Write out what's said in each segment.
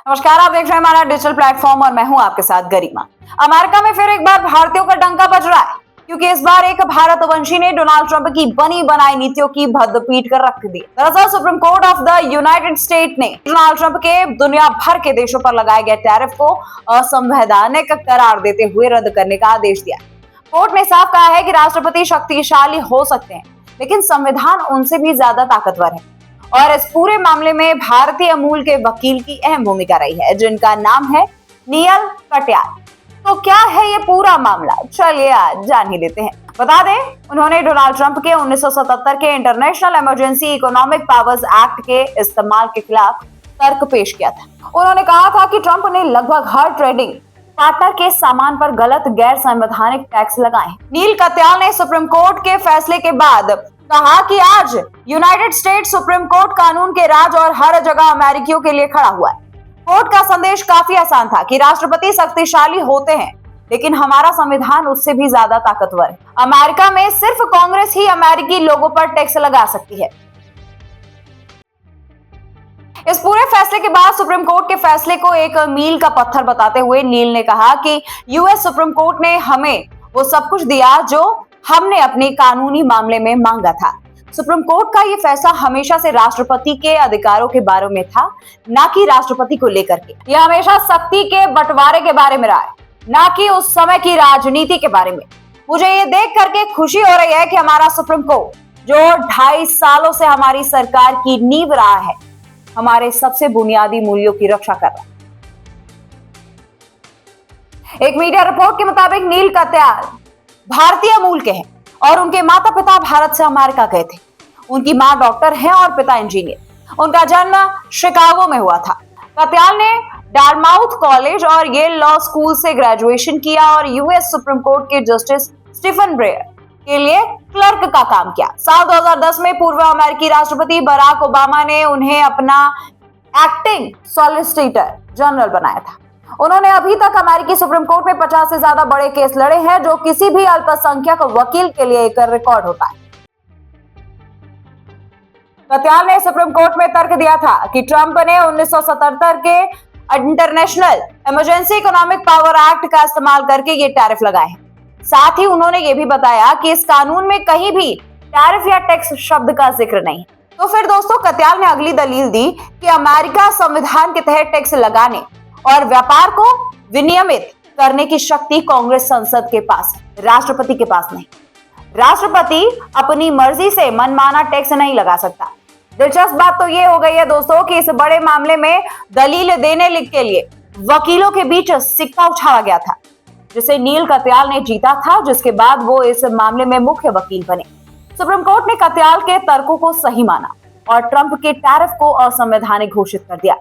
नमस्कार, आप देख रहे हैं हमारा डिजिटल प्लेटफॉर्म और मैं हूं आपके साथ गरिमा। अमेरिका में फिर एक बार भारतीयों का डंका बज रहा है, क्योंकि इस बार एक भारतवंशी ने डोनाल्ड ट्रंप की बनी बनाई नीतियों की भद्दपीट कर रख दी। दरअसल supreme court of the United state ने डोनाल्ड ट्रंप के दुनिया भर के देशों पर लगाए गए टैरिफ को असंवैधानिक करार देते हुए रद्द करने का आदेश दिया। कोर्ट ने साफ कहा है कि राष्ट्रपति शक्तिशाली हो सकते हैं, लेकिन संविधान उनसे भी ज्यादा ताकतवर है। और इस पूरे मामले में भारतीय मूल के वकील की अहम भूमिका रही है, जिनका नाम है नील कटियाल। तो क्या है ये पूरा मामला, चलिए आज जान ही लेते हैं। बता दें, उन्होंने डोनाल्ड ट्रंप के 1977 के international emergency economic powers act के इस्तेमाल के खिलाफ तर्क पेश किया था। उन्होंने कहा था कि ट्रंप ने लगभग हर ट्रेडिंग पार्टनर के सामान पर गलत गैर संवैधानिक टैक्स लगाए। नील कटियाल ने सुप्रीम कोर्ट के फैसले के बाद कहा कि आज यूनाइटेड स्टेट्स सुप्रीम कोर्ट कानून के राज और हर जगह अमेरिकियों के लिए खड़ा हुआ है। कोर्ट का संदेश काफी आसान था कि राष्ट्रपति शक्तिशाली होते हैं, लेकिन हमारा संविधान उससे भी ज्यादा ताकतवर है। अमेरिका में सिर्फ कांग्रेस ही अमेरिकी लोगों पर टैक्स लगा सकती है। इस पूरे फैसले के बाद सुप्रीम कोर्ट के फैसले को एक मील का पत्थर बताते हुए नील ने कहा कि यूएस सुप्रीम कोर्ट ने हमें वो सब कुछ दिया जो हमने अपने कानूनी मामले में मांगा था। सुप्रीम कोर्ट का ये फैसला हमेशा से राष्ट्रपति के अधिकारों के बारे में था, ना कि राष्ट्रपति को लेकर के। यह हमेशा शक्ति के बंटवारे के बारे में रहा है, ना कि उस समय की राजनीति के बारे में। मुझे ये देख करके खुशी हो रही है कि हमारा सुप्रीम कोर्ट, जो 2.5 सालों से हमारी सरकार की नींव रहा है, हमारे सबसे बुनियादी मूल्यों की रक्षा कर रहा है। एक मीडिया रिपोर्ट के मुताबिक नील कटियाल भारतीय मूल के हैं और उनके माता पिता भारत से अमेरिका गए थे। उनकी मां डॉक्टर हैं और पिता इंजीनियर। उनका जन्म शिकागो में हुआ था। कटियाल ने डारमाउथ कॉलेज और येल लॉ स्कूल से ग्रेजुएशन किया और यूएस सुप्रीम कोर्ट के जस्टिस स्टीफन ब्रेयर के लिए क्लर्क का काम किया। साल 2010 में पूर्व अमेरिकी राष्ट्रपति बराक ओबामा ने उन्हें अपना एक्टिंग सॉलिसिटर जनरल बनाया था। उन्होंने अभी तक अमेरिकी सुप्रीम कोर्ट में 50 से ज्यादा बड़े केस लड़े हैं, जो किसी भी अल्पसंख्यक वकील के लिए एक रिकॉर्ड होता है। कटियाल ने सुप्रीम कोर्ट में तर्क दिया था कि ट्रंप ने 1977 के international emergency economic power act का इस्तेमाल करके ये टैरिफ लगाए हैं। साथ ही उन्होंने ये भी बताया कि इस कानून में कहीं भी टैरिफ या टैक्स शब्द का जिक्र नहीं है। तो फिर दोस्तों, कटियाल ने अगली दलील दी कि अमेरिका संविधान के तहत टैक्स लगाने और व्यापार को विनियमित करने की शक्ति कांग्रेस संसद के पास है, राष्ट्रपति के पास नहीं। राष्ट्रपति अपनी मर्जी से मनमाना टैक्स नहीं लगा सकता। दिलचस्प बात तो ये हो गई है दोस्तों कि इस बड़े मामले में दलील देने के लिए वकीलों के बीच सिक्का उछाला गया था, जिसे नील कटियाल ने जीता था, जिसके बाद वो इस मामले में मुख्य वकील बने। सुप्रीम कोर्ट ने कटियाल के तर्कों को सही माना और ट्रंप के टैरिफ को असंवैधानिक घोषित कर दिया।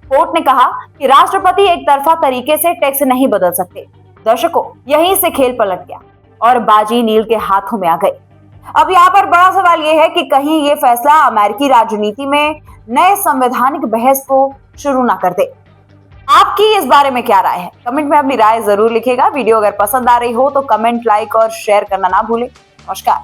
कोर्ट ने कहा कि राष्ट्रपति एक तरफा तरीके से टैक्स नहीं बदल सकते। दर्शकों, यहीं से खेल पलट गया और बाजी नील के हाथों में आ गई। अब यहाँ पर बड़ा सवाल यह है कि कहीं ये फैसला अमेरिकी राजनीति में नए संवैधानिक बहस को शुरू ना कर दे। आपकी इस बारे में क्या राय है? कमेंट में अपनी राय जरूर लिखिएगा। वीडियो अगर पसंद आ रही हो तो कमेंट, लाइक और शेयर करना ना भूलें। नमस्कार।